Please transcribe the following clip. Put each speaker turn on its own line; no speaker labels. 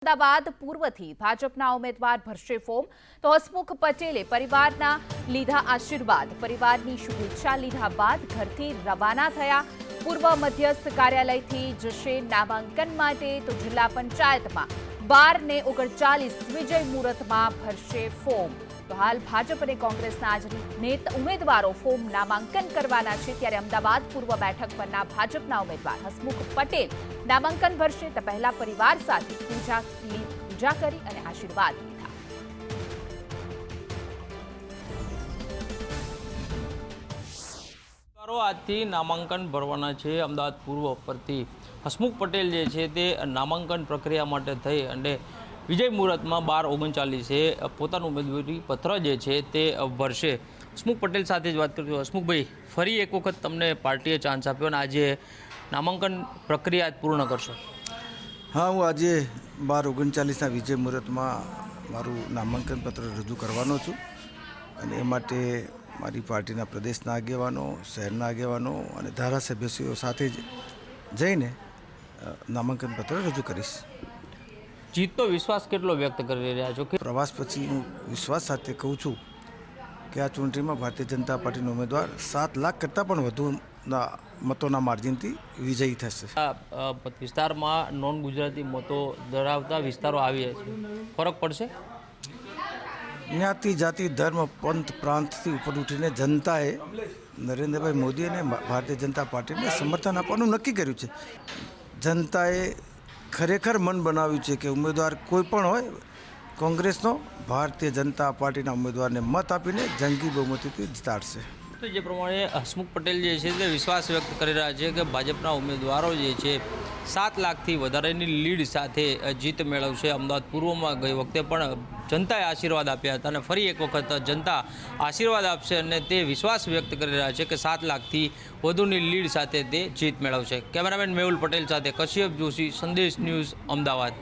અમદાવાદ પૂર્વથી ભાજપના ઉમેદવાર ભરશે ફોર્મ તો હસમુખ પટેલે પરિવારના લીધા આશીર્વાદ, પરિવારની શુભેચ્છા લીધા બાદ ઘરથી રવાના થયા। પૂર્વ મધ્યસ્થ કાર્યાલયથી જશે નામાંકન માટે તો જિલ્લા પંચાયતમાં 12 ને 39 વિજય મુહૂર્તમાં ભરશે ફોર્મ। તો હાલ ભાજપ અને કોંગ્રેસના આજે ઉમેદવારો ફોર્મ નામાંકન કરવાના છે, ત્યારે અમદાવાદ પૂર્વ બેઠક પરના ભાજપના ઉમેદવાર હસમુખ પટેલ નામાંકન ભરશે તે પહેલા પરિવાર સાથે પૂજા કરી અને આશીર્વાદ લીધા।
આજથી નામાંકન ભરવાના છે। અમદાવાદ પૂર્વ પરથી હસમુખ પટેલ જે છે તે નામાંકન પ્રક્રિયા માટે થઈ અને વિજય મુહૂર્તમાં 12:39 પોતાનું ઉમેદવારી પત્ર જે છે તે ભરશે। હસમુખ પટેલ સાથે જ વાત કરજો। હસમુખભાઈ, ફરી એક વખત તમને પાર્ટીએ ચાન્સ આપ્યો અને આજે નામાંકન પ્રક્રિયા પૂર્ણ કરશો?
હા, હું આજે 12:39ના વિજય મુહૂર્તમાં મારું નામાંકન પત્ર રજૂ કરવાનો છું અને એ માટે મારી પાર્ટીના પ્રદેશના આગેવાનો, શહેરના આગેવાનો અને ધારાસભ્યશ્રીઓ સાથે જ જઈને નામાંકન પત્ર રજૂ કરીશ।
જીતનો વિશ્વાસ કેટલો વ્યક્ત કરી રહ્યા છો?
પ્રવાસ પછી હું વિશ્વાસ સાથે કહું છું કે આ ચૂંટણીમાં ભારતીય જનતા પાર્ટીનો ઉમેદવાર 7 લાખ કરતાં પણ વધુના મતોના માર્જિનથી વિજયી થશે।
આ વિસ્તારમાં નોન ગુજરાતી મતો ધરાવતા વિસ્તારો આવ્યા છે, ફરક પડશે?
જ્ઞાતિ, જાતિ, ધર્મ, પંથ, પ્રાંતથી ઉપર ઉઠીને જનતાએ નરેન્દ્રભાઈ મોદી અને ભારતીય જનતા પાર્ટીને સમર્થન આપવાનું નક્કી કર્યું છે। જનતાએ ખરેખર મન બનાવ્યું છે કે ઉમેદવાર કોઈ પણ હોય, કોંગ્રેસનો ભારતીય જનતા પાર્ટીના ઉમેદવારને મત આપીને જંગી બહુમતીથી જીતાડશે।
તો જે પ્રમાણે હસમુખ પટેલ જે છે તે વિશ્વાસ વ્યક્ત કરી રહ્યા છે કે ભાજપના ઉમેદવારો જે છે 7 લાખથી વધારેની લીડ સાથે જીત મેળવશે। અમદાવાદ પૂર્વમાં ગઈ વખતે પણ જનતાએ આશીર્વાદ આપ્યા હતા અને ફરી એક વખત જનતા આશીર્વાદ આપશે અને તે વિશ્વાસ વ્યક્ત કરી રહ્યા છે કે 7 લાખથી વધુની લીડ સાથે તે જીત મેળવશે। કેમેરામેન મેહુલ પટેલ સાથે કશ્યપ જોશી, સંદેશ ન્યૂઝ, અમદાવાદ।